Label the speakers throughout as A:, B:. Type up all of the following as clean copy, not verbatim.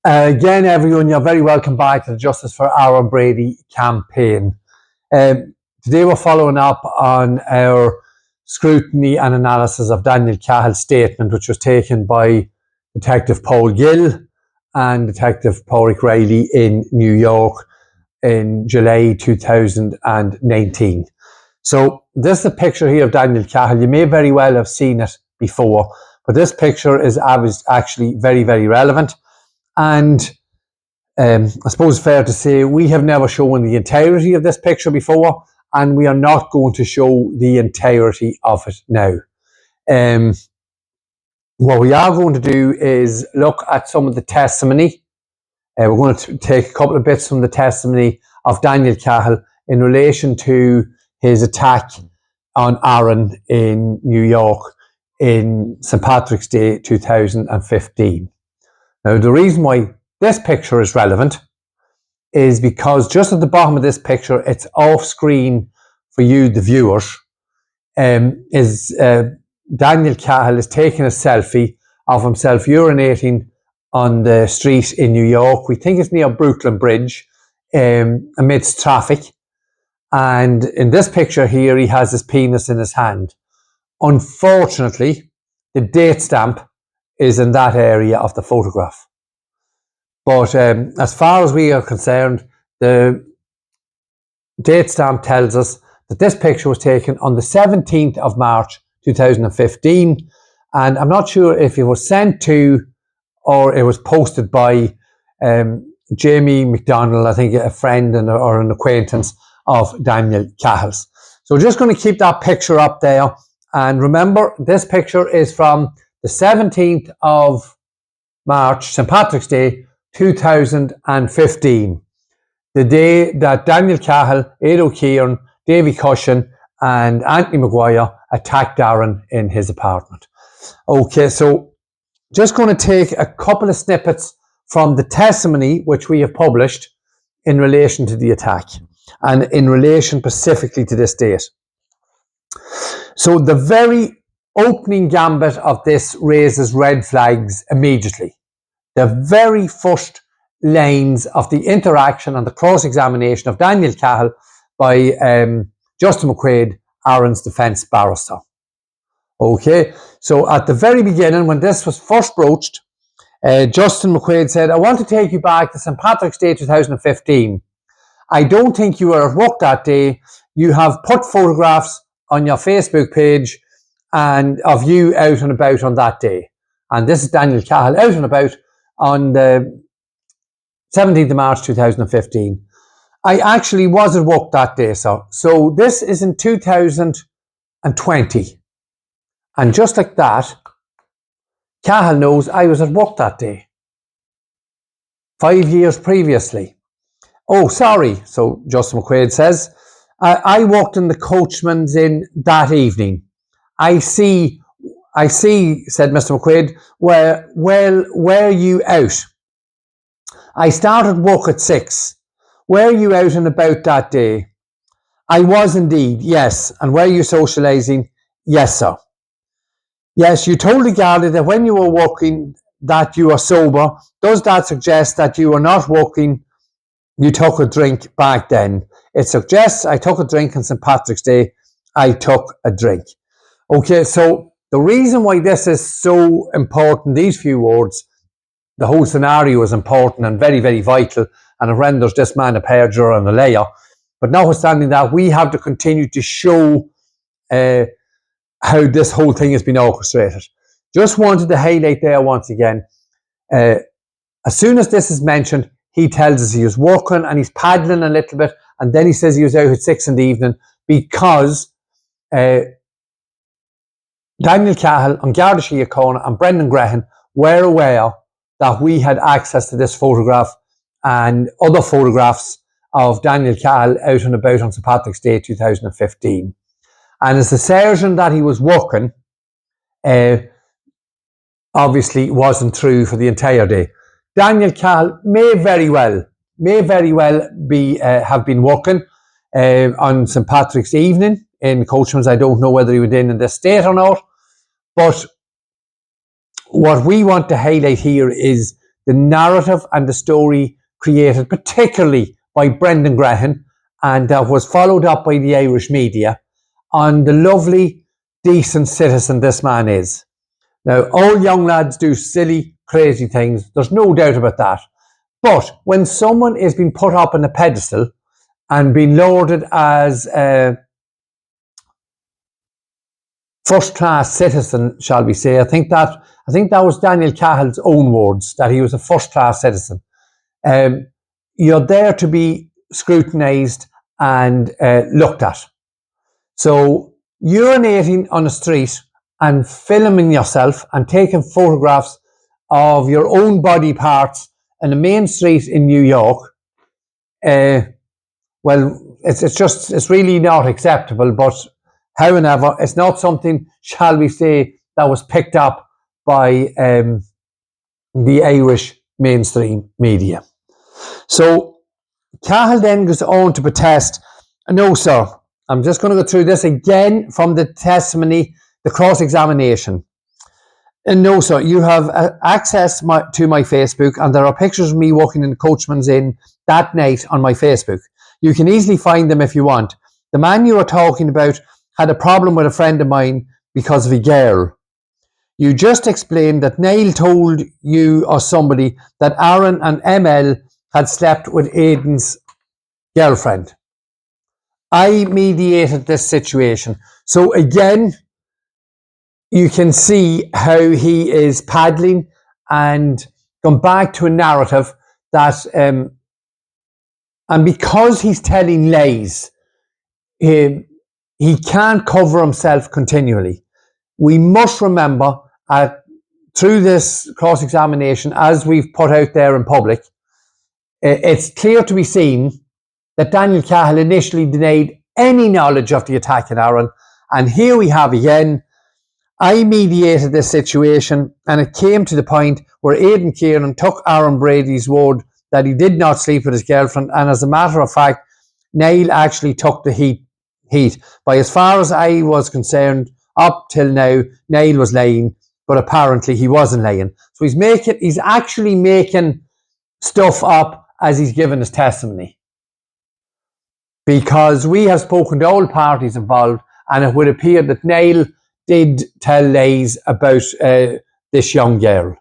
A: Again, everyone, you're very welcome back to the Justice for Aaron Brady campaign. Today we're following up on our scrutiny and analysis of Daniel Cahill's statement, which was taken by Detective Paul Gill and Detective Paul Riley in New York in July 2019. So this is a picture here of Daniel Cahill. You may very well have seen it before, but this picture is actually very, very relevant. And I suppose it's fair to say we have never shown the entirety of this picture before, and we are not going to show the entirety of it now. What we are going to do is look at some of the testimony. We're going to take a couple of bits from the testimony of Daniel Cahill in relation to his attack on Aaron in New York in St. Patrick's Day 2015. Now, the reason why this picture is relevant is because just at the bottom of this picture, it's off screen for you, the viewers, Daniel Cahill is taking a selfie of himself urinating on the street in New York. We think it's near Brooklyn Bridge, amidst traffic. And in this picture here, he has his penis in his hand. Unfortunately, the date stamp is in that area of the photograph. But as far as we are concerned, the date stamp tells us that this picture was taken on the 17th of March 2015. And I'm not sure if it was sent to or it was posted by Jamie McDonald, I think a friend or an acquaintance of Daniel Cahill's. So we're just going to keep that picture up there. And remember, this picture is from the 17th of March, St. Patrick's Day, 2015. The day that Daniel Cahill, Ed O'Keeran, Davy Cushion and Anthony Maguire attacked Aaron in his apartment. Okay, so just going to take a couple of snippets from the testimony which we have published in relation to the attack and in relation specifically to this date. So the very opening gambit of this raises red flags immediately. The very first lines of the interaction and the cross-examination of Daniel Cahill by Justin McQuaid, Aaron's defence barrister. Okay, so at the very beginning, when this was first broached, Justin McQuaid said, "I want to take you back to St. Patrick's Day 2015. I don't think you were at work that day. You have put photographs on your Facebook page and of you out and about on that day." And this is Daniel Cahill out and about on the 17th of March 2015. "I actually was at work that day, sir." So this is in 2020. And just like that, Cahill knows I was at work that day. 5 years previously. "Oh, sorry," so Justin McQuaid says, I worked in the Coachman's Inn that evening." I see, said Mr. McQuaid. Were you out?" "I started work at 6. Were you out and about that day?" "I was indeed, yes." "And were you socialising?" "Yes, sir." "Yes, you told the guard that when you were working that you were sober. Does that suggest that you were not working, you took a drink back then?" "It suggests I took a drink on St. Patrick's Day. I took a drink." Okay, so the reason why this is so important, these few words, the whole scenario is important and very, very vital, and it renders this man a perjurer and a liar. But notwithstanding that, we have to continue to show how this whole thing has been orchestrated. Just wanted to highlight there once again, as soon as this is mentioned, he tells us he was working and he's paddling a little bit, and then he says he was out at 6 in the evening because Daniel Cahill and Garda Síochána and Brendan Graham were aware that we had access to this photograph and other photographs of Daniel Cahill out and about on St. Patrick's Day 2015. And as the sergeant that he was working, obviously wasn't true for the entire day. Daniel Cahill may very well be have been working on St. Patrick's evening in Coachman's. I don't know whether he went in this state or not, but what we want to highlight here is the narrative and the story created, particularly by Brendan Graham, and that was followed up by the Irish media, on the lovely, decent citizen this man is. Now, all young lads do silly, crazy things. There's no doubt about that. But when someone is being put up on a pedestal and being lauded as a first-class citizen, shall we say, I think that was Daniel Cahill's own words, that he was a first-class citizen. You're there to be scrutinised and looked at. So urinating on the street and filming yourself and taking photographs of your own body parts in the main street in New York, well, it's really not acceptable. But however, it's not something, shall we say, that was picked up by the Irish mainstream media. So Cahill then goes on to protest. No, sir, I'm just going to go through this again from the testimony, the cross-examination. And no, sir, you have access to my Facebook, and there are pictures of me walking in the Coachman's Inn that night on my Facebook. You can easily find them if you want. The man you are talking about had a problem with a friend of mine because of a girl. You just explained that Niall told you or somebody that Aaron and ML had slept with Aidan's girlfriend. I mediated this situation. So again, you can see how he is paddling and gone back to a narrative that, and because he's telling lies, he can't cover himself continually. We must remember through this cross-examination, as we've put out there in public, it's clear to be seen that Daniel Cahill initially denied any knowledge of the attack on Aaron. And here we have again, I mediated this situation, and it came to the point where Aidan Kieran took Aaron Brady's word that he did not sleep with his girlfriend, and as a matter of fact, Niall actually took the heat. By as far as I was concerned, up till now, Niall was lying, but apparently he wasn't lying. So he's actually making stuff up as he's given his testimony. Because we have spoken to all parties involved, and it would appear that Niall did tell lies about this young girl.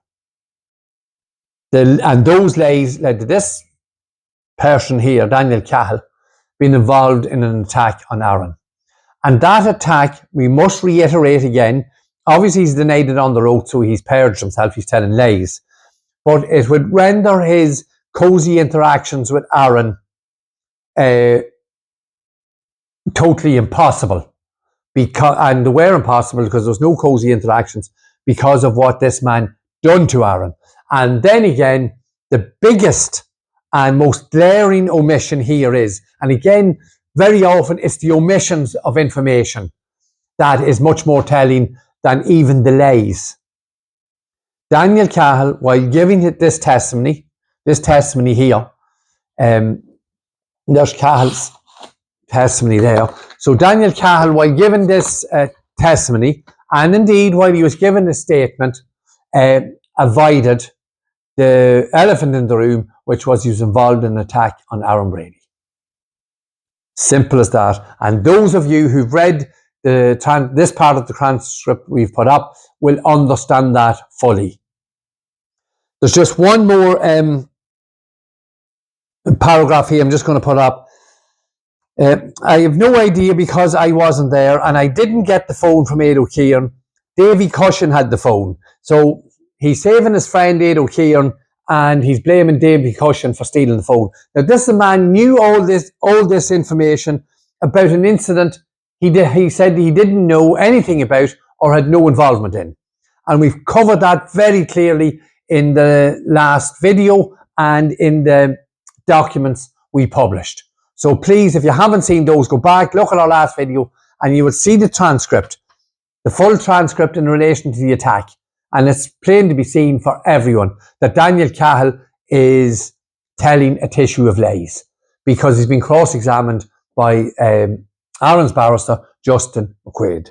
A: And those lies led to this person here, Daniel Cahill, being involved in an attack on Aaron. And that attack, we must reiterate again, obviously he's denied it on the road, so he's purged himself, he's telling lies. But it would render his cosy interactions with Aaron totally impossible. And they were impossible because there was no cosy interactions because of what this man done to Aaron. And then again, the biggest and most glaring omission here is, and again, very often it's the omissions of information that is much more telling than even the lies. Daniel Cahill, while giving this testimony here, there's Cahill's testimony there. So Daniel Cahill, while giving this testimony, and indeed while he was giving the statement, avoided the elephant in the room, which was he was involved in an attack on Aaron Brady. Simple as that. And those of you who've read this part of the transcript we've put up will understand that fully. There's just one more paragraph here I'm just going to put up. I have no idea because I wasn't there and I didn't get the phone from Ed O'Kieran. Davy Cushion had the phone. So he's saving his friend Ed O'Kieran and he's blaming Davy Cushion for stealing the phone. Now this man knew all this information about an incident he said he didn't know anything about or had no involvement in. And we've covered that very clearly in the last video and in the documents we published. So please, if you haven't seen those, go back, look at our last video, and you will see the transcript, the full transcript in relation to the attack. And it's plain to be seen for everyone that Daniel Cahill is telling a tissue of lies because he's been cross-examined by Aaron's barrister, Justin McQuaid.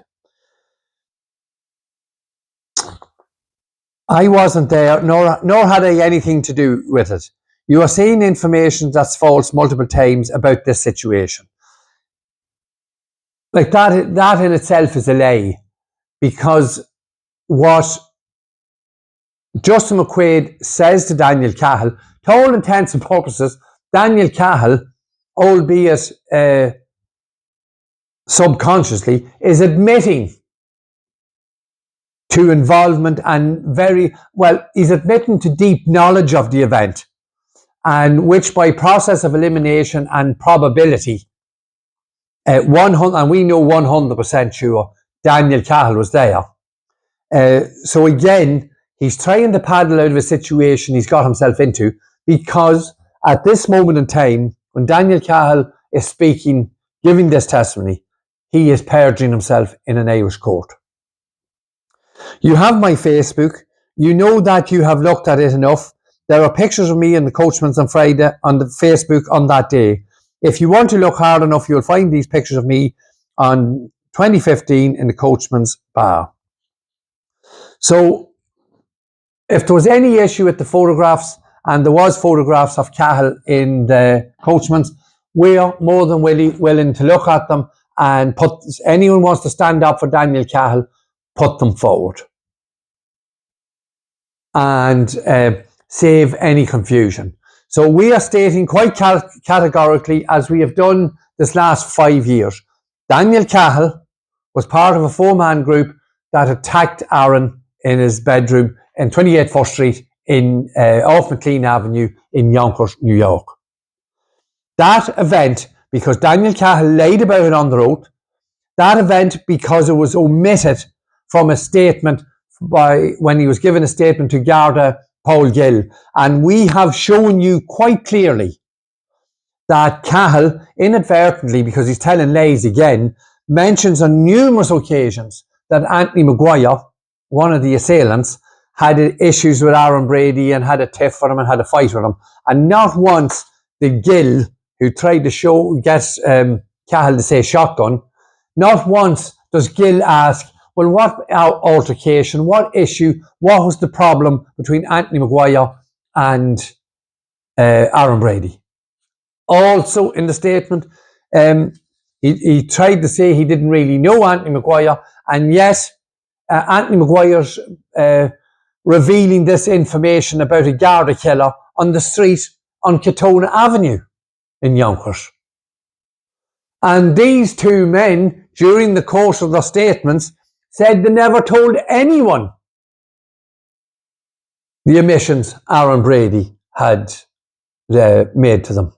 A: I wasn't there, nor had I anything to do with it. You are seeing information that's false multiple times about this situation. Like that in itself is a lie, because what Justin McQuaid says to Daniel Cahill, to all intents and purposes, Daniel Cahill, albeit subconsciously, is admitting to involvement and he's admitting to deep knowledge of the event, and which by process of elimination and probability, 100, and we know 100% sure Daniel Cahill was there. So again, he's trying to paddle out of a situation he's got himself into, because at this moment in time, when Daniel Cahill is speaking, giving this testimony, he is perjuring himself in an Irish court. You have my Facebook. You know that you have looked at it enough. There are pictures of me in the Coachman's on Friday on the Facebook on that day. If you want to look hard enough, you'll find these pictures of me on 2015 in the Coachman's bar. So if there was any issue with the photographs, and there was photographs of Cahill in the Coachman's, we're more than willing to look at them, and anyone wants to stand up for Daniel Cahill, put them forward and save any confusion. So we are stating quite categorically, as we have done this last 5 years, Daniel Cahill was part of a 4-man group that attacked Aaron in his bedroom in 28 First Street off McLean Avenue in Yonkers, New York. That event, because Daniel Cahill lied about it on the road, that event, because it was omitted from a statement when he was given a statement to Garda Paul Gill. And we have shown you quite clearly that Cahill, inadvertently, because he's telling lies again, mentions on numerous occasions that Anthony Maguire, one of the assailants, had issues with Aaron Brady and had a tiff for him and had a fight with him. And not once did Gill, who tried to get Cahill to say shotgun, not once does Gill ask, well, what altercation, what issue, what was the problem between Anthony Maguire and Aaron Brady? Also in the statement, he tried to say he didn't really know Anthony Maguire, and yes, Anthony Maguire's revealing this information about a Garda killer on the street on Katona Avenue in Yonkers. And these two men, during the course of their statements, said they never told anyone the omissions Aaron Brady had made to them.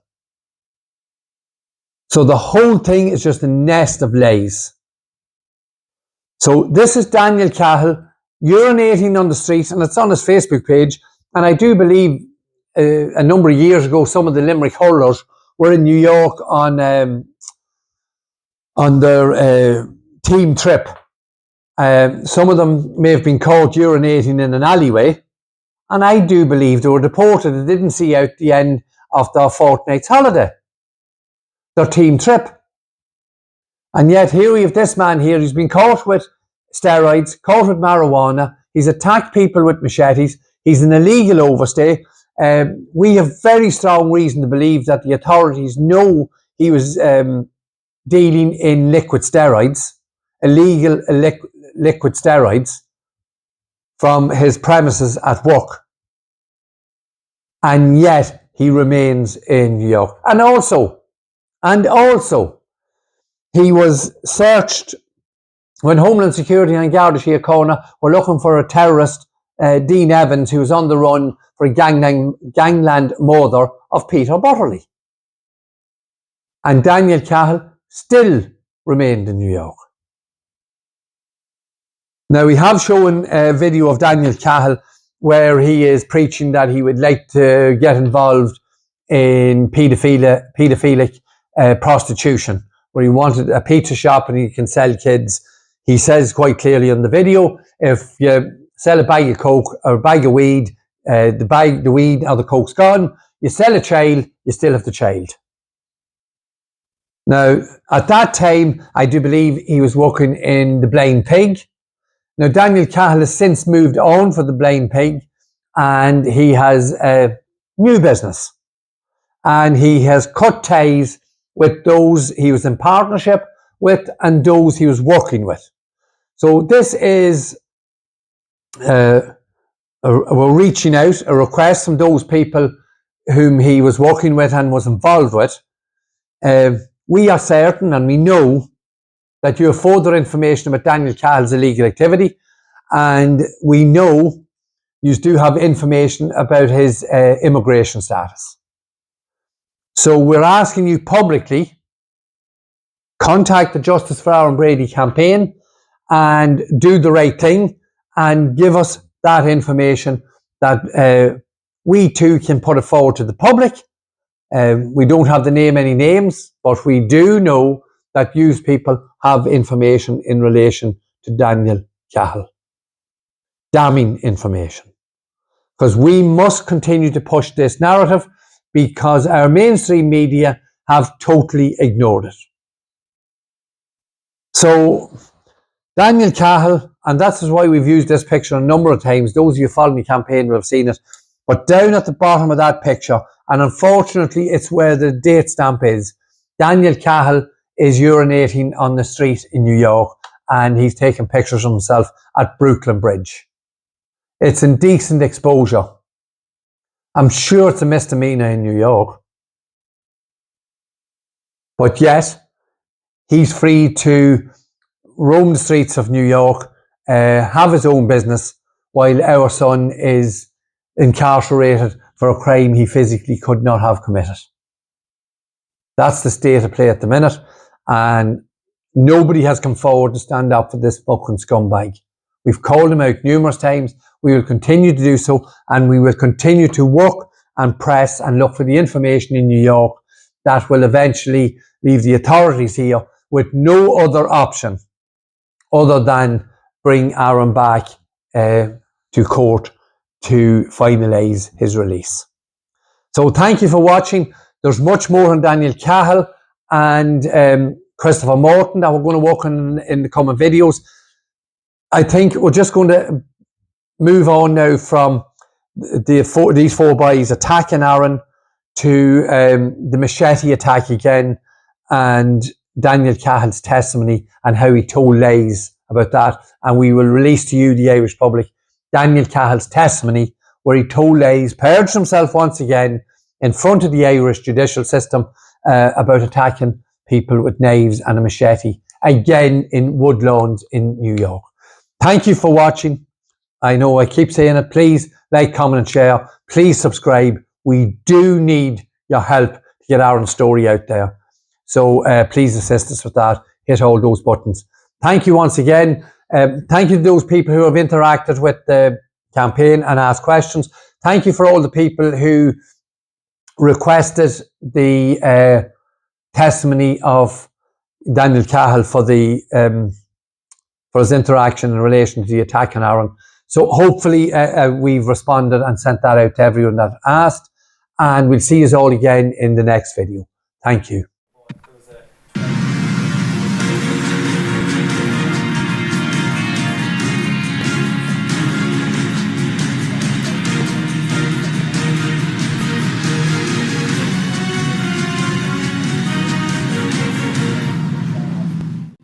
A: So the whole thing is just a nest of lies. So this is Daniel Cahill urinating on the street, and it's on his Facebook page. And I do believe a number of years ago, some of the Limerick hurlers were in New York on their team trip. Some of them may have been caught urinating in an alleyway, and I do believe they were deported. They didn't see out the end of their fortnight's holiday, their team trip. And yet here we have this man here who's been caught with steroids, caught with marijuana. He's attacked people with machetes. He's an illegal overstay. We have very strong reason to believe that the authorities know he was dealing in liquid steroids, illegal liquid steroids, from his premises at work. And yet he remains in New York. And also, he was searched when Homeland Security and Garda Síochána were looking for a terrorist, Dean Evans, who was on the run for a gangland murder of Peter Butterly. And Daniel Cahill still remained in New York. Now, we have shown a video of Daniel Cahill where he is preaching that he would like to get involved in paedophilic prostitution, where he wanted a pizza shop and he can sell kids. He says quite clearly on the video, if you sell a bag of coke or a bag of weed, the weed or the coke's gone, you sell a child, you still have the child. Now, at that time, I do believe he was working in the Blind Pig, Now, Daniel Cahill has since moved on for the Blind Pig, and he has a new business. And he has cut ties with those he was in partnership with and those he was working with. So this is, we're reaching out, a request from those people whom he was working with and was involved with. We are certain and we know that you have further information about Daniel Cahill's illegal activity, and we know you do have information about his immigration status. So we're asking you publicly, contact the Justice for Aaron Brady campaign and do the right thing and give us that information that we too can put it forward to the public. We don't have to name any names, but we do know that you people have information in relation to Daniel Cahill. Damning information. Because we must continue to push this narrative because our mainstream media have totally ignored it. So, Daniel Cahill, and that's why we've used this picture a number of times. Those of you following the campaign will have seen it. But down at the bottom of that picture, and unfortunately it's where the date stamp is, Daniel Cahill is urinating on the street in New York, and he's taking pictures of himself at Brooklyn Bridge. It's indecent exposure. I'm sure it's a misdemeanor in New York. But yet, he's free to roam the streets of New York, have his own business, while our son is incarcerated for a crime he physically could not have committed. That's the state of play at the minute, and nobody has come forward to stand up for this fucking scumbag. We've called him out numerous times. We will continue to do so, and we will continue to work and press and look for the information in New York that will eventually leave the authorities here with no other option other than bring Aaron back to court to finalise his release. So thank you for watching. There's much more on Daniel Cahill and Christopher Morton that we're going to work on in the coming videos. I think we're just going to move on now from these four boys attacking Aaron to the machete attack again, and Daniel Cahill's testimony and how he told lies about that. And we will release to you, the Irish public, Daniel Cahill's testimony where he told lies, purged himself once again in front of the Irish judicial system about attacking people with knives and a machete, again in Woodlawns in New York. Thank you for watching. I know I keep saying it. Please like, comment and share. Please subscribe. We do need your help to get Aaron's story out there. So please assist us with that. Hit all those buttons. Thank you once again. Thank you to those people who have interacted with the campaign and asked questions. Thank you for all the people who requested the testimony of Daniel Cahill for the for his interaction in relation to the attack on Aaron. So hopefully we've responded and sent that out to everyone that asked, and we'll see you all again in the next video. Thank you.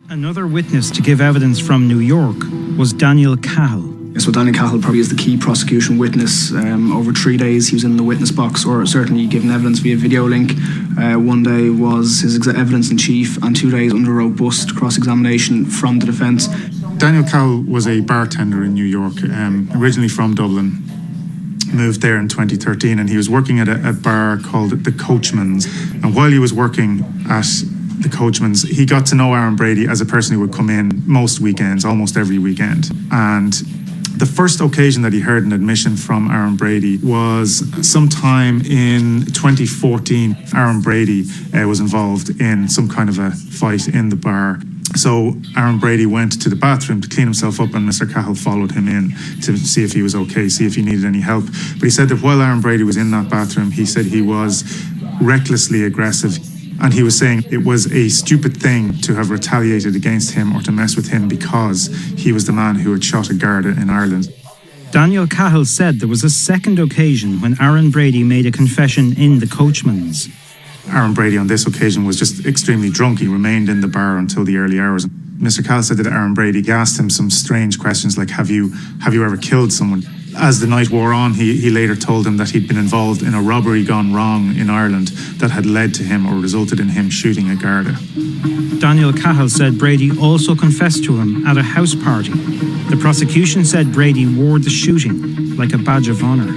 B: Another witness to give evidence from New York was Daniel Cahill.
C: So Daniel Cahill probably is the key prosecution witness. Over 3 days he was in the witness box, or certainly given evidence via video link. 1 day was his evidence in chief, and 2 days under robust cross-examination from the defence.
D: Daniel Cahill was a bartender in New York, originally from Dublin. Moved there in 2013, and he was working at a bar called the Coachman's. And while he was working at the Coachman's, he got to know Aaron Brady as a person who would come in most weekends, almost every weekend. And the first occasion that he heard an admission from Aaron Brady was sometime in 2014. Aaron Brady was involved in some kind of a fight in the bar. So Aaron Brady went to the bathroom to clean himself up, and Mr. Cahill followed him in to see if he was okay, see if he needed any help. But he said that while Aaron Brady was in that bathroom, he said he was recklessly aggressive. And he was saying it was a stupid thing to have retaliated against him or to mess with him because he was the man who had shot a Garda in Ireland.
B: Daniel Cahill said there was a second occasion when Aaron Brady made a confession in the Coachman's.
D: Aaron Brady on this occasion was just extremely drunk. He remained in the bar until the early hours. Mr. Cahill said that Aaron Brady asked him some strange questions like, have you ever killed someone? As the night wore on, he later told him that he'd been involved in a robbery gone wrong in Ireland that had led to him or resulted in him shooting a Garda.
B: Daniel Cahill said Brady also confessed to him at a house party. The prosecution said Brady wore the shooting like a badge of honour.